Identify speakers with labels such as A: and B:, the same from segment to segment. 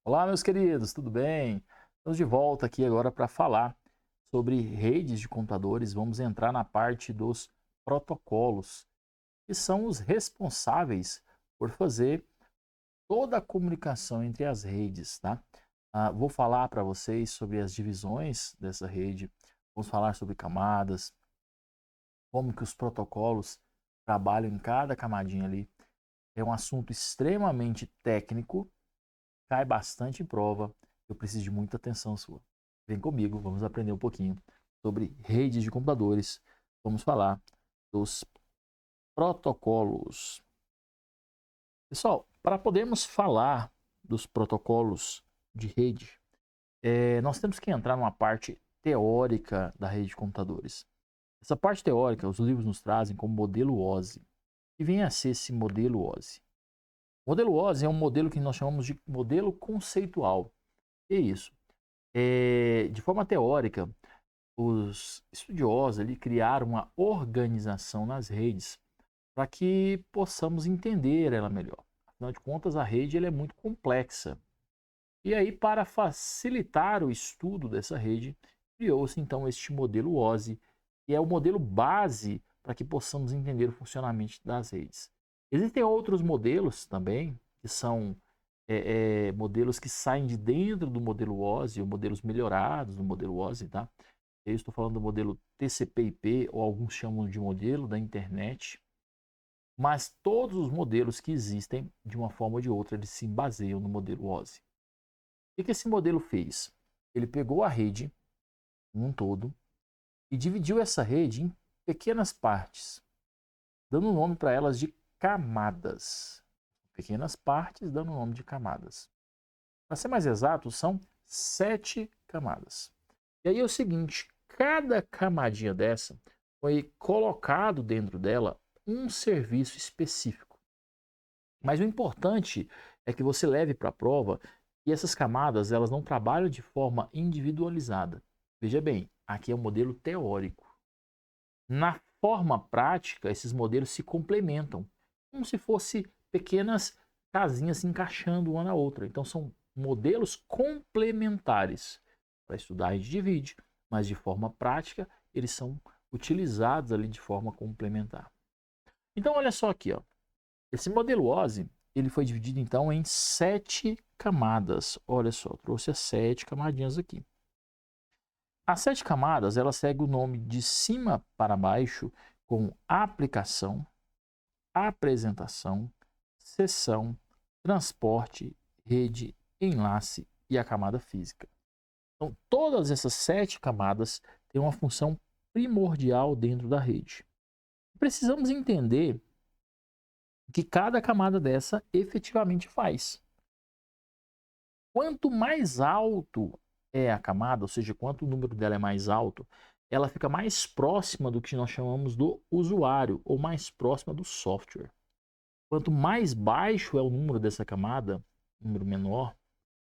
A: Olá, meus queridos, tudo bem? Estamos de volta aqui agora para falar sobre redes de computadores. Vamos entrar na parte dos protocolos, que são os responsáveis por fazer toda a comunicação entre as redes, tá? Vou falar para vocês sobre as divisões dessa rede, vamos falar sobre camadas, como que os protocolos trabalham em cada camadinha ali. É um assunto extremamente técnico, cai bastante em prova, eu preciso de muita atenção sua. Vem comigo, vamos aprender um pouquinho sobre redes de computadores. Vamos falar dos protocolos. Pessoal, para podermos falar dos protocolos de rede, nós temos que entrar numa parte teórica da rede de computadores. Essa parte teórica, os livros nos trazem como modelo OSI. Que vem a ser esse modelo OSI? O modelo OSI é um modelo que nós chamamos de modelo conceitual. Que é isso? De forma teórica, os estudiosos ali criaram uma organização nas redes para que possamos entender ela melhor. Afinal de contas, a rede ela é muito complexa. E aí, para facilitar o estudo dessa rede, criou-se então este modelo OSI, que é o modelo base para que possamos entender o funcionamento das redes. Existem outros modelos também, que são modelos que saem de dentro do modelo OSI, ou modelos melhorados do modelo OSI, tá? Eu estou falando do modelo TCP/IP, ou alguns chamam de modelo da internet. Mas todos os modelos que existem, de uma forma ou de outra, eles se baseiam no modelo OSI. O que esse modelo fez? Ele pegou a rede num todo e dividiu essa rede em pequenas partes, dando nome para elas de camadas. Pequenas partes dando nome de camadas. Para ser mais exato, são 7 camadas. E aí é o seguinte, cada camadinha dessa foi colocado dentro dela um serviço específico. Mas o importante é que você leve para a prova que essas camadas elas não trabalham de forma individualizada. Veja bem, aqui é um modelo teórico. Na forma prática, esses modelos se complementam, como se fossem pequenas casinhas se encaixando uma na outra. Então são modelos complementares. Para estudar a gente divide, mas de forma prática eles são utilizados ali de forma complementar. Então olha só aqui, ó. Esse modelo OSI ele foi dividido então em 7 camadas. Olha só, trouxe as 7 camadinhas aqui. As 7 camadas, ela segue o nome de cima para baixo com aplicação, apresentação, seção, transporte, rede, enlace e a camada física. Então, todas essas 7 camadas têm uma função primordial dentro da rede. Precisamos entender o que cada camada dessa efetivamente faz. Quanto mais alto é a camada, ou seja, quanto o número dela é mais alto, ela fica mais próxima do que nós chamamos do usuário, ou mais próxima do software. Quanto mais baixo é o número dessa camada, número menor,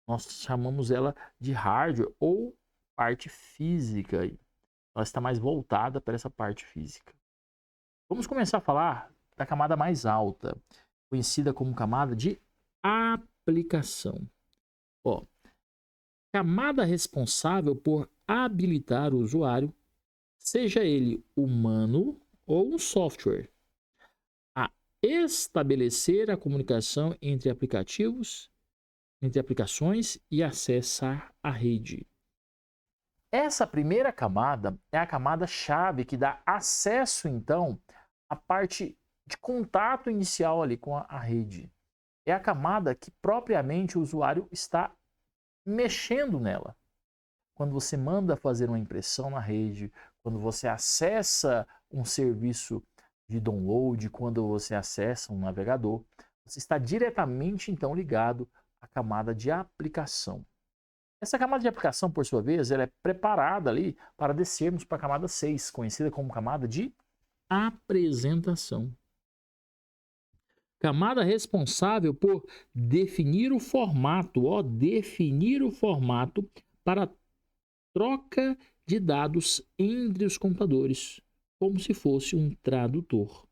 A: nós chamamos ela de hardware ou parte física. Ela está mais voltada para essa parte física. Vamos começar a falar da camada mais alta, conhecida como camada de aplicação. Ó, camada responsável por habilitar o usuário, seja ele humano ou um software, a estabelecer a comunicação entre aplicativos, entre aplicações e acessar a rede. Essa primeira camada é a camada chave que dá acesso então à parte de contato inicial ali com a rede. É a camada que propriamente o usuário está mexendo nela. Quando você manda fazer uma impressão na rede, quando você acessa um serviço de download, quando você acessa um navegador, você está diretamente então ligado à camada de aplicação. Essa camada de aplicação, por sua vez, ela é preparada ali para descermos para a camada 6, conhecida como camada de apresentação. Camada responsável por definir o formato, definir o formato para troca de dados entre os computadores, como se fosse um tradutor.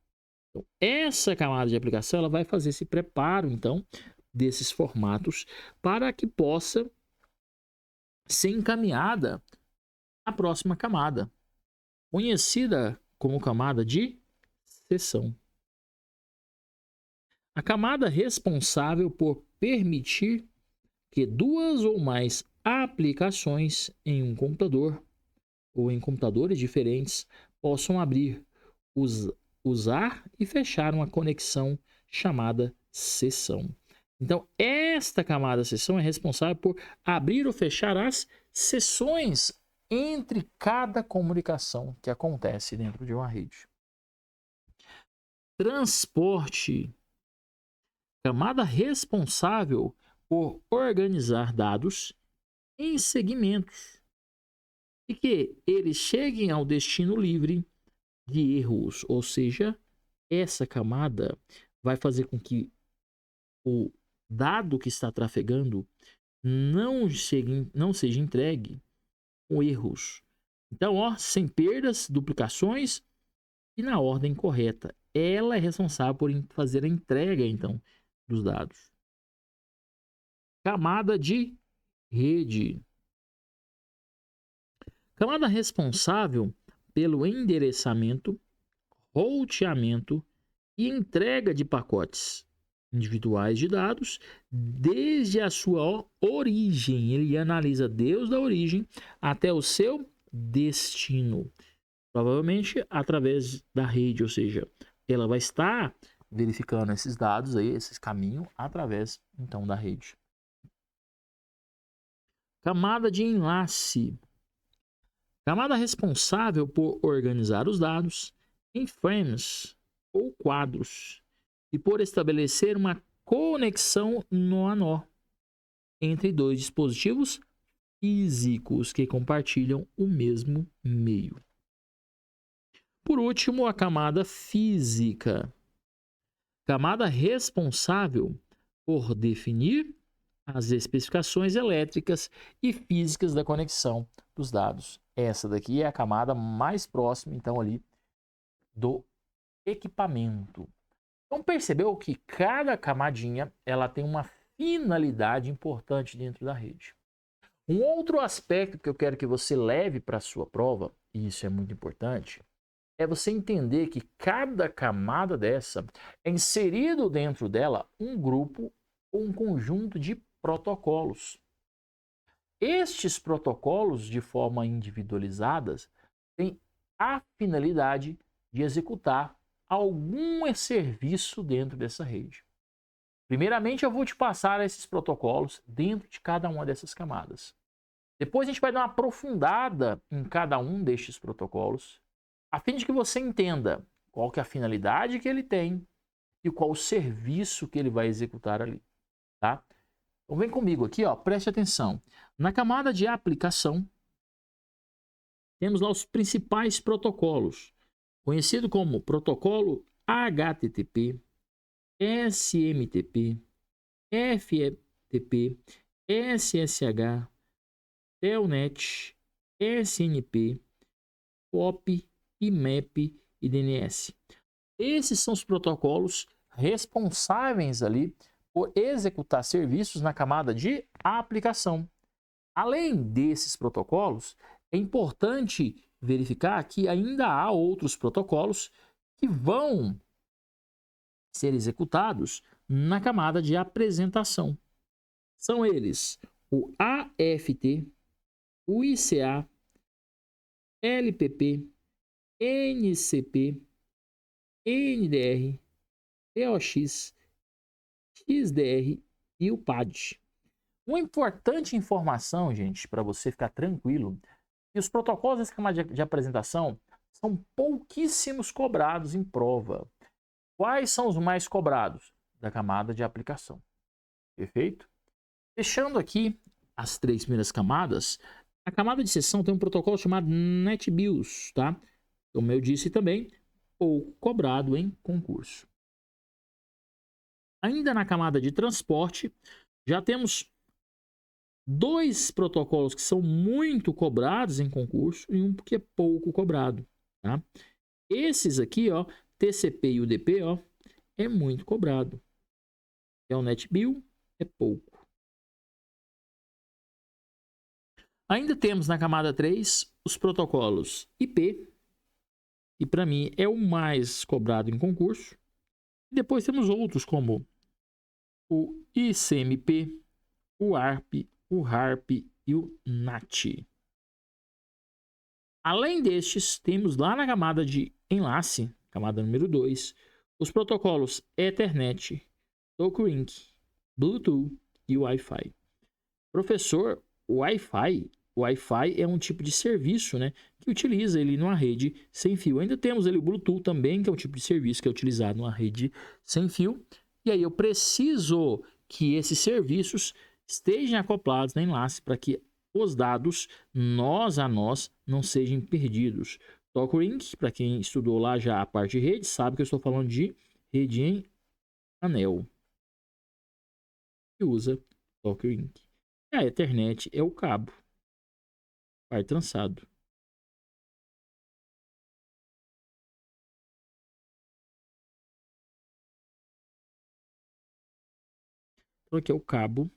A: Então, essa camada de aplicação ela vai fazer esse preparo, então, desses formatos para que possa ser encaminhada à próxima camada, conhecida como camada de seção. A camada responsável por permitir que duas ou mais aplicações em um computador ou em computadores diferentes possam abrir, usar e fechar uma conexão chamada seção. Então, esta camada seção é responsável por abrir ou fechar as seções entre cada comunicação que acontece dentro de uma rede. Transporte. Camada responsável por organizar dados em segmentos e que eles cheguem ao destino livre de erros, ou seja, essa camada vai fazer com que o dado que está trafegando não seja entregue com erros. Então, sem perdas, duplicações e na ordem correta. Ela é responsável por fazer a entrega, então, dos dados. Camada de rede. Camada responsável pelo endereçamento, roteamento e entrega de pacotes individuais de dados desde a sua origem. Ele analisa desde a origem até o seu destino. Provavelmente através da rede, ou seja, ela vai estar verificando esses dados aí, esses caminhos, através então da rede. Camada de enlace. Camada responsável por organizar os dados em frames ou quadros e por estabelecer uma conexão nó a nó entre dois dispositivos físicos que compartilham o mesmo meio. Por último, a camada física. Camada responsável por definir as especificações elétricas e físicas da conexão dos dados. Essa daqui é a camada mais próxima, então, ali do equipamento. Então, percebeu que cada camadinha ela tem uma finalidade importante dentro da rede. Um outro aspecto que eu quero que você leve para a sua prova, e isso é muito importante, é você entender que cada camada dessa é inserido dentro dela um grupo ou um conjunto de protocolos. Estes protocolos, de forma individualizadas, têm a finalidade de executar algum serviço dentro dessa rede. Primeiramente, eu vou te passar esses protocolos dentro de cada uma dessas camadas. Depois, a gente vai dar uma aprofundada em cada um destes protocolos, a fim de que você entenda qual que é a finalidade que ele tem e qual o serviço que ele vai executar ali, tá? Então, vem comigo aqui, ó, preste atenção. Na camada de aplicação, temos lá os principais protocolos, conhecido como protocolo HTTP, SMTP, FTP, SSH, Telnet, SNP, POP, IMAP e DNS. Esses são os protocolos responsáveis ali por executar serviços na camada de aplicação. Além desses protocolos, é importante verificar que ainda há outros protocolos que vão ser executados na camada de apresentação. São eles o AFT, o ICA, LPP, NCP, NDR, TOX, XDR e o PAD. Uma importante informação, gente, para você ficar tranquilo, que os protocolos dessa camada de apresentação são pouquíssimos cobrados em prova. Quais são os mais cobrados? Da camada de aplicação. Perfeito? Fechando aqui as três primeiras camadas, a camada de seção tem um protocolo chamado NetBIOS, tá? Como eu disse também, pouco cobrado em concurso. Ainda na camada de transporte, já temos dois protocolos que são muito cobrados em concurso e um que é pouco cobrado, tá? Esses aqui, ó, TCP e UDP, ó, é muito cobrado. É o NetBIOS é pouco. Ainda temos na camada 3 os protocolos IP, que para mim é o mais cobrado em concurso. E depois temos outros como o ICMP, o ARP, o RARP e o NAT. Além destes, temos lá na camada de enlace, camada número 2, os protocolos Ethernet, TalkLink, Bluetooth e Wi-Fi. Professor, o Wi-Fi é um tipo de serviço, né, que utiliza ele numa rede sem fio. Ainda temos ele o Bluetooth também, que é um tipo de serviço que é utilizado numa rede sem fio. E aí eu preciso que esses serviços estejam acoplados no enlace para que os dados nós a nós não sejam perdidos. TalkLink, para quem estudou lá já a parte de rede, sabe que eu estou falando de rede em anel, que usa TalkLink. A Ethernet é o cabo, par trançado. Então aqui é o cabo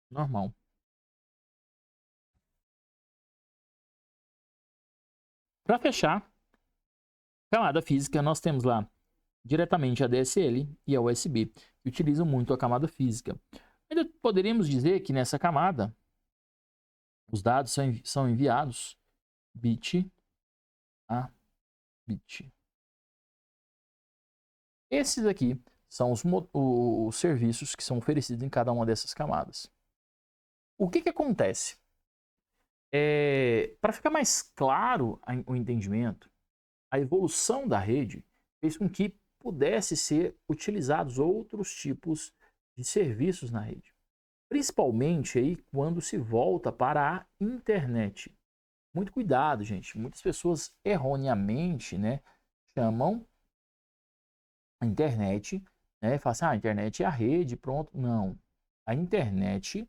A: normal. Para fechar, camada física, nós temos lá diretamente a DSL e a USB, que utilizam muito a camada física. Ainda poderíamos dizer que nessa camada, os dados são enviados bit a bit. Esses aqui são os serviços que são oferecidos em cada uma dessas camadas. O que acontece? Para ficar mais claro o entendimento, a evolução da rede fez com que pudesse ser utilizados outros tipos de serviços na rede. Principalmente aí quando se volta para a internet. Muito cuidado, gente. Muitas pessoas erroneamente, né, chamam a internet, né, falam assim, a internet é a rede, pronto. Não. A internet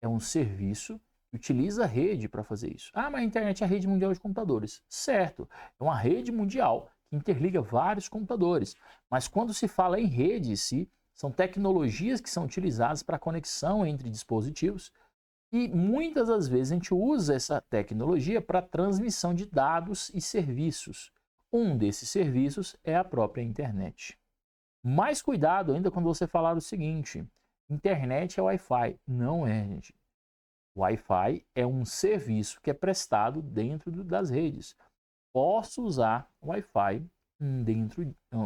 A: é um serviço que utiliza a rede para fazer isso. Ah, mas a internet é a rede mundial de computadores. Certo. É uma rede mundial que interliga vários computadores. Mas quando se fala em rede em si, são tecnologias que são utilizadas para conexão entre dispositivos e muitas das vezes a gente usa essa tecnologia para transmissão de dados e serviços. Um desses serviços é a própria internet. Mais cuidado ainda quando você falar o seguinte, internet é Wi-Fi. Não é, gente. Wi-Fi é um serviço que é prestado dentro das redes. Posso usar Wi-Fi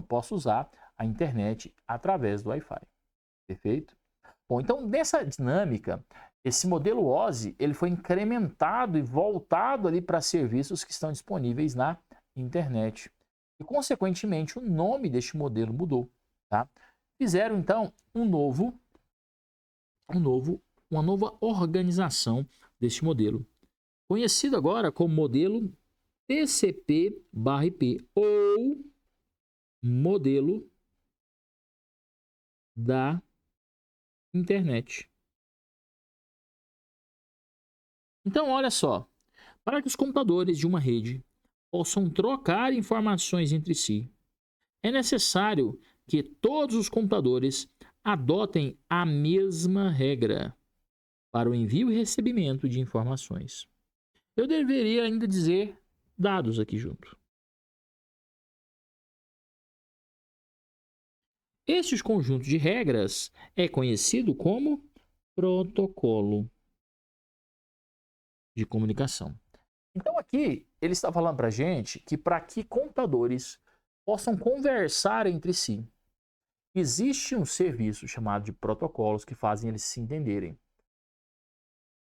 A: posso usar a internet através do Wi-Fi. Perfeito? Bom, então nessa dinâmica, esse modelo OSI ele foi incrementado e voltado ali para serviços que estão disponíveis na internet. E, consequentemente, o nome deste modelo mudou. Tá? Fizeram, então, uma nova organização deste modelo, conhecido agora como modelo TCP/IP ou modelo da internet. Então, olha só, para que os computadores de uma rede possam trocar informações entre si, é necessário que todos os computadores adotem a mesma regra para o envio e recebimento de informações. Eu deveria ainda dizer dados aqui junto. Este conjunto de regras é conhecido como protocolo de comunicação. Então aqui ele está falando para a gente que para que computadores possam conversar entre si, existe um serviço chamado de protocolos que fazem eles se entenderem.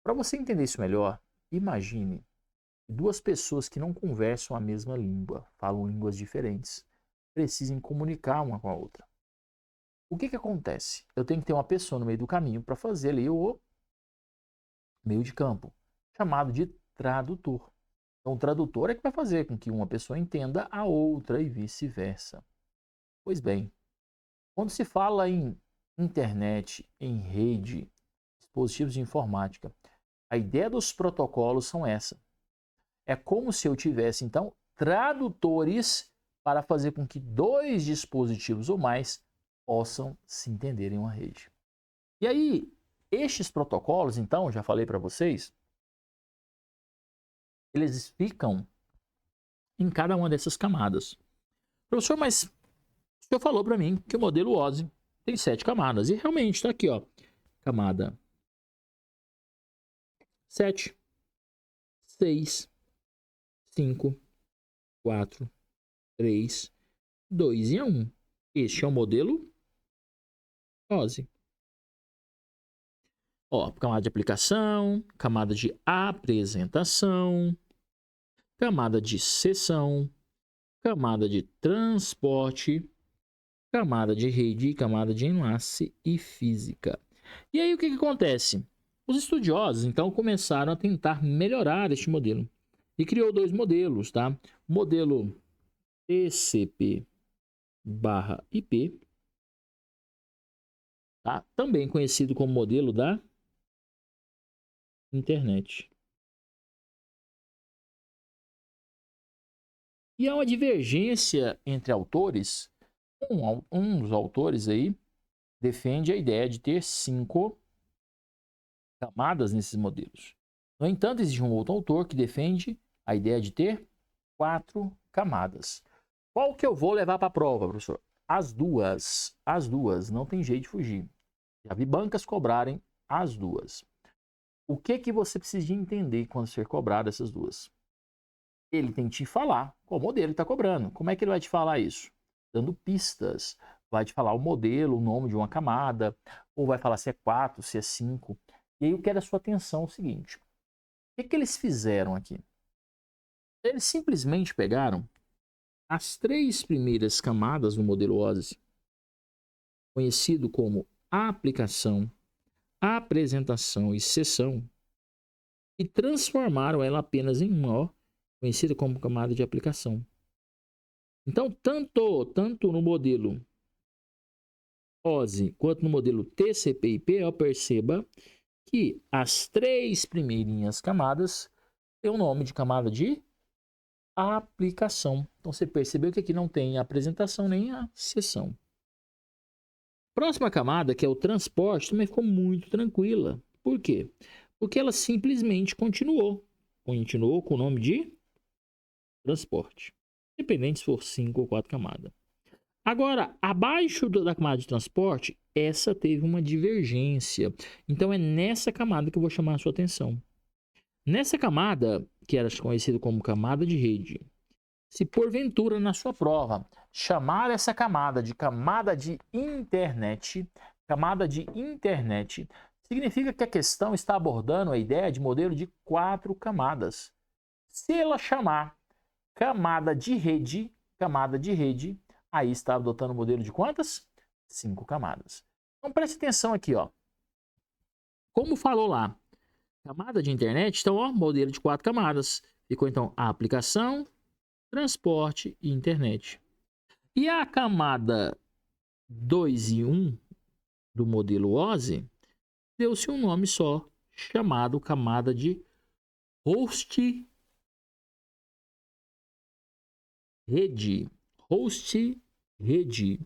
A: Para você entender isso melhor, imagine duas pessoas que não conversam a mesma língua, falam línguas diferentes, precisem comunicar uma com a outra. O que acontece? Eu tenho que ter uma pessoa no meio do caminho para fazer ali o meio de campo, chamado de tradutor. Então, o tradutor é que vai fazer com que uma pessoa entenda a outra e vice-versa. Pois bem, quando se fala em internet, em rede, dispositivos de informática, a ideia dos protocolos são essa. É como se eu tivesse, então, tradutores para fazer com que dois dispositivos ou mais possam se entender em uma rede. E aí, estes protocolos, então, já falei para vocês, eles ficam em cada uma dessas camadas. Professor, mas o senhor falou para mim que o modelo OSI tem 7 camadas. E realmente está aqui, ó. Camada 7, 6, 5, 4, 3, 2 e 1. Este é o modelo OSI. Ó, camada de aplicação, camada de apresentação, camada de sessão, camada de transporte, camada de rede, camada de enlace e física. E aí o que acontece? Os estudiosos então começaram a tentar melhorar este modelo e criou 2 modelos, tá? O modelo TCP/IP, tá? Também conhecido como modelo da internet. E há uma divergência entre autores. Um dos autores aí defende a ideia de ter 5 camadas nesses modelos. No entanto, existe um outro autor que defende a ideia de ter 4 camadas. Qual que eu vou levar para a prova, professor? As duas. As duas. Não tem jeito de fugir. Já vi bancas cobrarem as duas. O que você precisa de entender quando ser cobrado essas duas? Ele tem que te falar qual modelo ele está cobrando. Como é que ele vai te falar isso? Dando pistas. Vai te falar o modelo, o nome de uma camada, ou vai falar se é 4, se é 5. E aí eu quero a sua atenção o seguinte. O que eles fizeram aqui? Eles simplesmente pegaram as 3 primeiras camadas do modelo OSI, conhecido como aplicação, apresentação e sessão, e transformaram ela apenas em uma, conhecida como camada de aplicação. Então, tanto no modelo OSI quanto no modelo TCP/IP, perceba que as 3 primeirinhas camadas têm o nome de camada de aplicação. Então, você percebeu que aqui não tem a apresentação nem a sessão. Próxima camada, que é o transporte, também ficou muito tranquila. Por quê? Porque ela simplesmente continuou com o nome de transporte, independente se for 5 ou 4 camadas. Agora, abaixo da camada de transporte, essa teve uma divergência. Então, é nessa camada que eu vou chamar a sua atenção. Nessa camada, que era conhecida como camada de rede, se porventura na sua prova chamar essa camada de internet, significa que a questão está abordando a ideia de modelo de 4 camadas. Se ela chamar camada de rede, aí está adotando o modelo de quantas? 5 camadas. Então preste atenção aqui, ó. Como falou lá, camada de internet, então, ó, modelo de 4 camadas. Ficou então a aplicação, transporte e internet. E a camada 2 e 1 do modelo OSI deu-se um nome só, chamado camada de host rede. Host rede.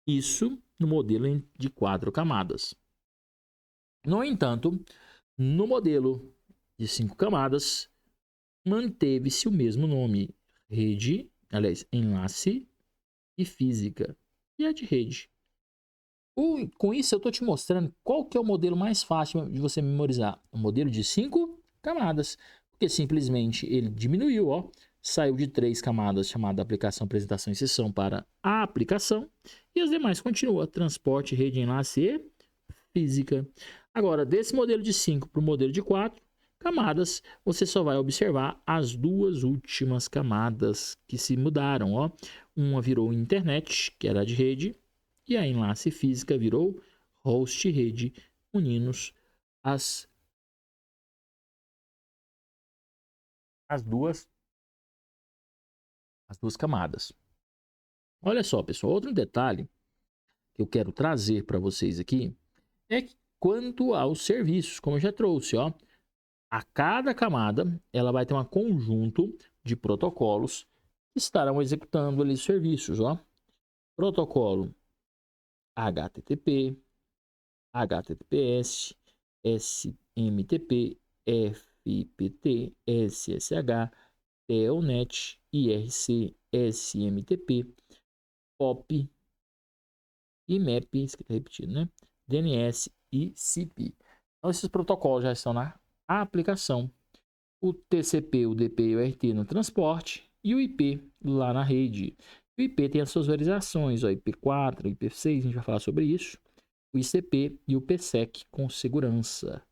A: Isso no modelo de 4 camadas. No entanto, no modelo de 5 camadas, manteve-se o mesmo nome, rede, aliás, enlace e física, e a de rede. Com isso, eu estou te mostrando qual que é o modelo mais fácil de você memorizar. O modelo de 5 camadas, porque simplesmente ele diminuiu, ó, saiu de 3 camadas, chamada aplicação, apresentação e sessão, para a aplicação, e as demais continuam, transporte, rede, enlace e física. Agora, desse modelo de 5 para o modelo de 4 camadas, você só vai observar as 2 últimas camadas que se mudaram, ó. Uma virou internet, que era de rede, e a enlace física virou host rede, unindo as duas camadas. Olha só, pessoal, outro detalhe que eu quero trazer para vocês aqui é que quanto aos serviços, como eu já trouxe, ó, a cada camada ela vai ter um conjunto de protocolos que estarão executando ali serviços, ó. Protocolo HTTP, HTTPS, SMTP, FTP, SSH, Telnet, IRC, SMTP, POP, IMAP, isso aqui está repetido, né? DNS e CP. Então, esses protocolos já estão na aplicação. O TCP, o DP e o RT no transporte e o IP lá na rede. O IP tem as suas variações, ó, IP4, IP6, a gente vai falar sobre isso. O ICP e o PSEC com segurança.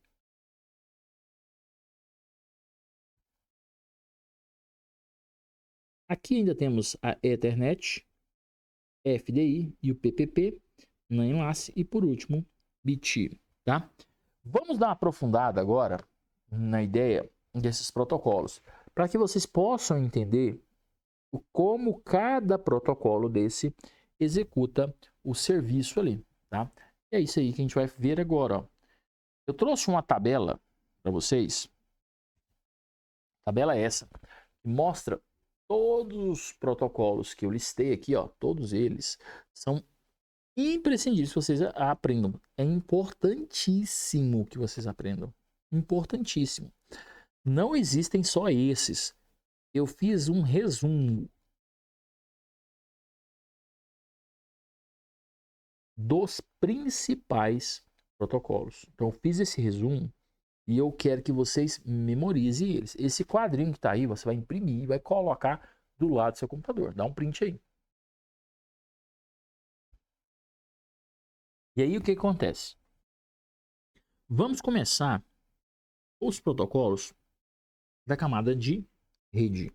A: Aqui ainda temos a Ethernet, FDI e o PPP no enlace e por último, BT, tá? Vamos dar uma aprofundada agora na ideia desses protocolos, para que vocês possam entender como cada protocolo desse executa o serviço ali, tá? É isso aí que a gente vai ver agora, ó. Eu trouxe uma tabela para vocês. A tabela é essa, que mostra todos os protocolos que eu listei aqui, ó, todos eles são imprescindíveis que vocês aprendam. É importantíssimo que vocês aprendam. Importantíssimo. Não existem só esses. Eu fiz um resumo dos principais protocolos. Então, eu fiz esse resumo e eu quero que vocês memorizem eles. Esse quadrinho que está aí, você vai imprimir e vai colocar do lado do seu computador. Dá um print aí. E aí, o que acontece? Vamos começar os protocolos da camada de rede.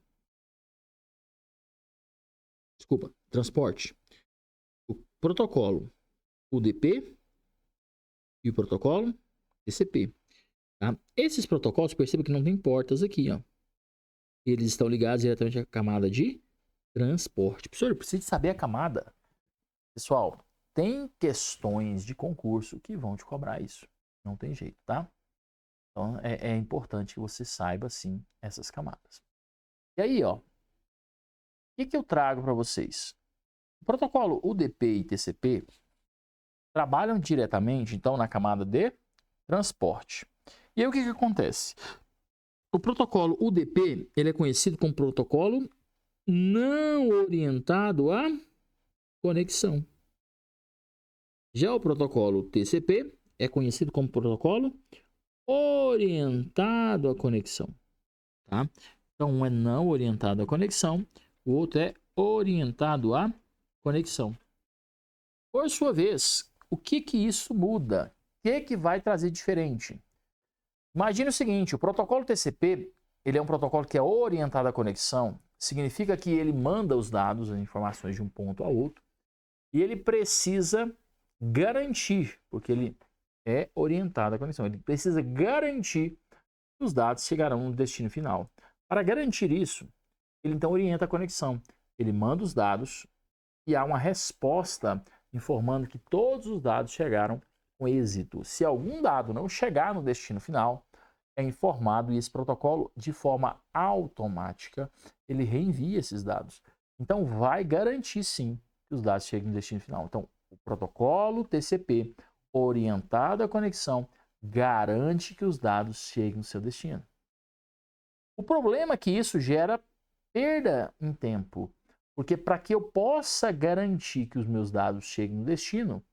A: Desculpa, transporte. O protocolo UDP e o protocolo TCP. Tá? Esses protocolos, perceba que não tem portas aqui, ó. Eles estão ligados diretamente à camada de transporte. Professor, eu preciso saber a camada. Pessoal, tem questões de concurso que vão te cobrar isso. Não tem jeito, tá? Então, é importante que você saiba, sim, essas camadas. E aí, ó, o que eu trago para vocês? O protocolo UDP e TCP trabalham diretamente, então, na camada de transporte. E aí, o que acontece? O protocolo UDP, ele é conhecido como protocolo não orientado à conexão. Já o protocolo TCP é conhecido como protocolo orientado à conexão, tá? Então, um é não orientado à conexão, o outro é orientado à conexão. Por sua vez, o que isso muda? O que vai trazer diferente? Imagine o seguinte, o protocolo TCP, ele é um protocolo que é orientado à conexão, significa que ele manda os dados, as informações de um ponto a outro, e ele precisa garantir, porque ele é orientado à conexão, ele precisa garantir que os dados chegarão no destino final. Para garantir isso, ele então orienta a conexão. Ele manda os dados e há uma resposta informando que todos os dados chegaram com êxito. Se algum dado não chegar no destino final, é informado e esse protocolo, de forma automática, ele reenvia esses dados. Então, vai garantir sim que os dados cheguem no destino final. Então, o protocolo TCP orientado à conexão garante que os dados cheguem no seu destino. O problema é que isso gera perda em tempo, porque para que eu possa garantir que os meus dados cheguem no destino,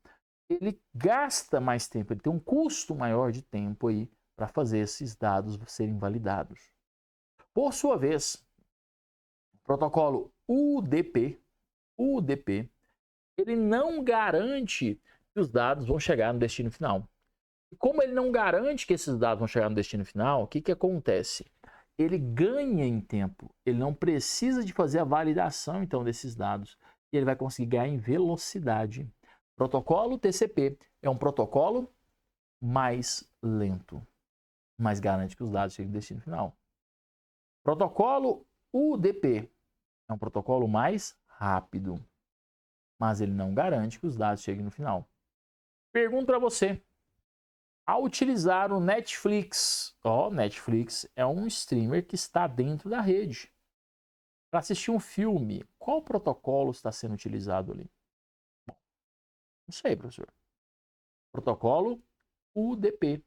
A: ele gasta mais tempo, ele tem um custo maior de tempo aí para fazer esses dados serem validados. Por sua vez, o protocolo UDP, ele não garante que os dados vão chegar no destino final. E como ele não garante que esses dados vão chegar no destino final, o que acontece? Ele ganha em tempo, ele não precisa de fazer a validação então desses dados e ele vai conseguir ganhar em velocidade. Protocolo TCP é um protocolo mais lento, mas garante que os dados cheguem no destino final. Protocolo UDP é um protocolo mais rápido, mas ele não garante que os dados cheguem no final. Pergunto para você, ao utilizar o Netflix, Netflix é um streamer que está dentro da rede. Para assistir um filme, qual protocolo está sendo utilizado ali? Bom, Não sei, professor. Protocolo UDP.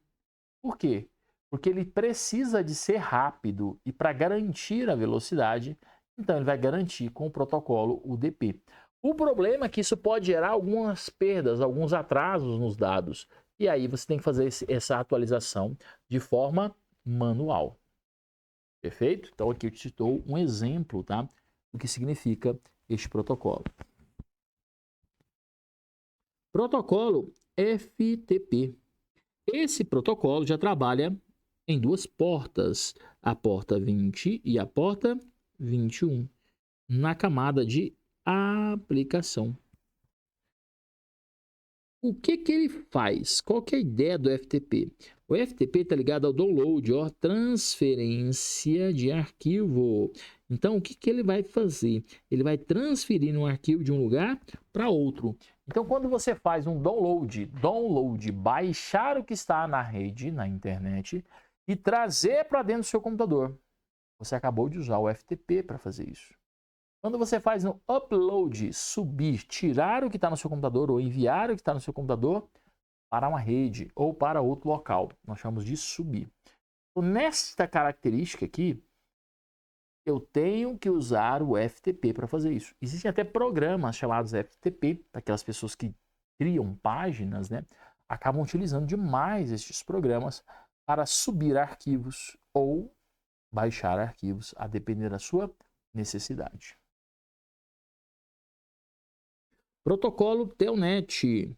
A: Por quê? Porque ele precisa de ser rápido e para garantir a velocidade, então ele vai garantir com o protocolo UDP. O problema é que isso pode gerar algumas perdas, alguns atrasos nos dados. E aí você tem que fazer essa atualização de forma manual. Perfeito? Então aqui eu te citou um exemplo, tá? Do que significa este protocolo. Protocolo FTP. Esse protocolo já trabalha em duas portas, a porta 20 e a porta 21, na camada de aplicação. O que ele faz? Qual que é a ideia do FTP? O FTP está ligado ao download, ó, transferência de arquivo. Então, o que ele vai fazer? Ele vai transferir um arquivo de um lugar para outro. Então, quando você faz um download, baixar o que está na rede, na internet, e trazer para dentro do seu computador, você acabou de usar o FTP para fazer isso. Quando você faz no upload, subir, tirar o que está no seu computador ou enviar o que está no seu computador para uma rede ou para outro local, nós chamamos de subir. Então, nesta característica aqui, eu tenho que usar o FTP para fazer isso. Existem até programas chamados FTP, aquelas pessoas que criam páginas, né, acabam utilizando demais estes programas para subir arquivos ou baixar arquivos, a depender da sua necessidade. Protocolo Telnet.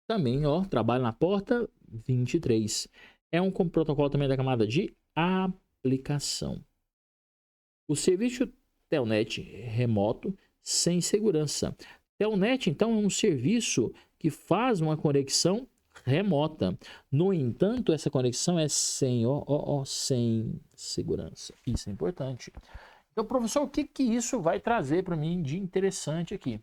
A: Também, ó, trabalha na porta 23. É um protocolo também da camada de aplicação. O serviço Telnet remoto sem segurança. Telnet, então, é um serviço que faz uma conexão remota. No entanto, essa conexão é sem segurança. Isso é importante. Então, professor, o que isso vai trazer para mim de interessante aqui?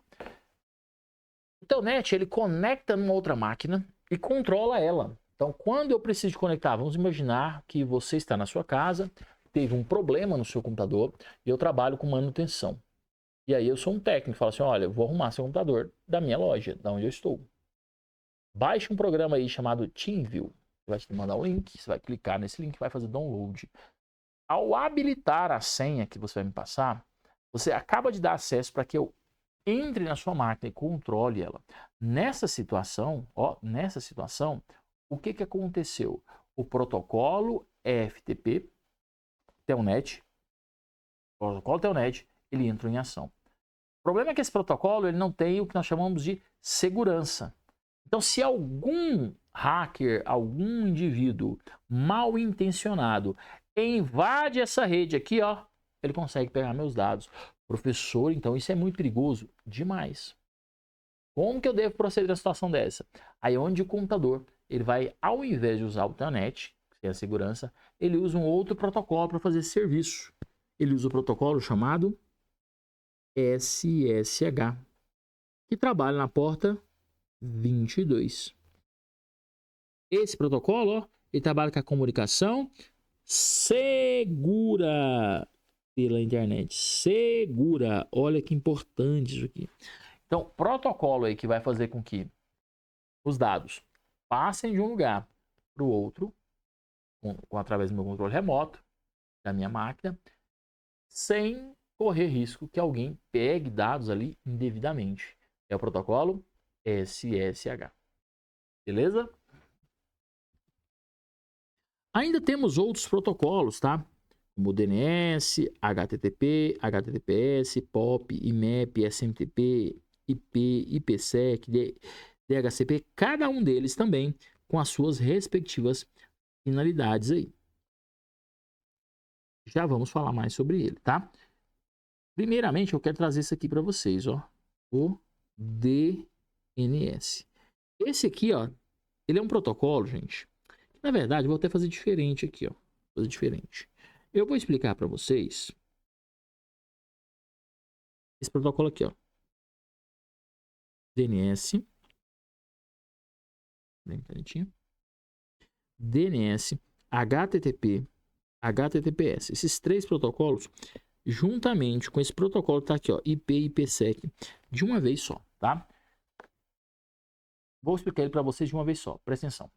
A: O Telnet, ele conecta numa outra máquina e controla ela. Então, quando eu preciso conectar, vamos imaginar que você está na sua casa, teve um problema no seu computador e eu trabalho com manutenção. E aí eu sou um técnico, falo assim, olha, eu vou arrumar seu computador da minha loja, da onde eu estou. Baixe um programa aí chamado TeamView. Você vai te mandar o link, você vai clicar nesse link e vai fazer download. Ao habilitar a senha que você vai me passar, você acaba de dar acesso para que eu entre na sua máquina e controle ela. Nessa situação, o que aconteceu? O protocolo FTP, Telnet, ele entrou em ação. O problema é que esse protocolo ele não tem o que nós chamamos de segurança. Então, se algum hacker, algum indivíduo mal intencionado invade essa rede aqui, ó, ele consegue pegar meus dados. Professor, então isso é muito perigoso demais. Como que eu devo proceder na situação dessa? Aí onde o computador, ele vai, ao invés de usar o Telnet, que é a segurança, ele usa um outro protocolo para fazer esse serviço. Ele usa o protocolo chamado SSH, que trabalha na porta 22. Esse protocolo, ó, ele trabalha com a comunicação segura pela internet. Segura. Olha que importante isso aqui. Então, protocolo aí que vai fazer com que os dados passem de um lugar para o outro, através do meu controle remoto, da minha máquina, sem correr risco que alguém pegue dados ali indevidamente. É o protocolo SSH. Beleza? Ainda temos outros protocolos, tá? Como DNS, HTTP, HTTPS, POP, IMAP, SMTP, IP, IPsec, DHCP, cada um deles também com as suas respectivas finalidades aí. Já vamos falar mais sobre ele, tá? Primeiramente, eu quero trazer isso aqui para vocês, ó. O DNS. Esse aqui, ó, ele é um protocolo, gente. Na verdade, eu vou até fazer diferente aqui, ó. Fazer diferente. Eu vou explicar para vocês esse protocolo aqui, ó. DNS. Bem bonitinho. DNS, HTTP, HTTPS. Esses três protocolos, juntamente com esse protocolo que tá aqui, ó, IP e IPsec, de uma vez só, tá? Vou explicar ele para vocês de uma vez só. Presta atenção.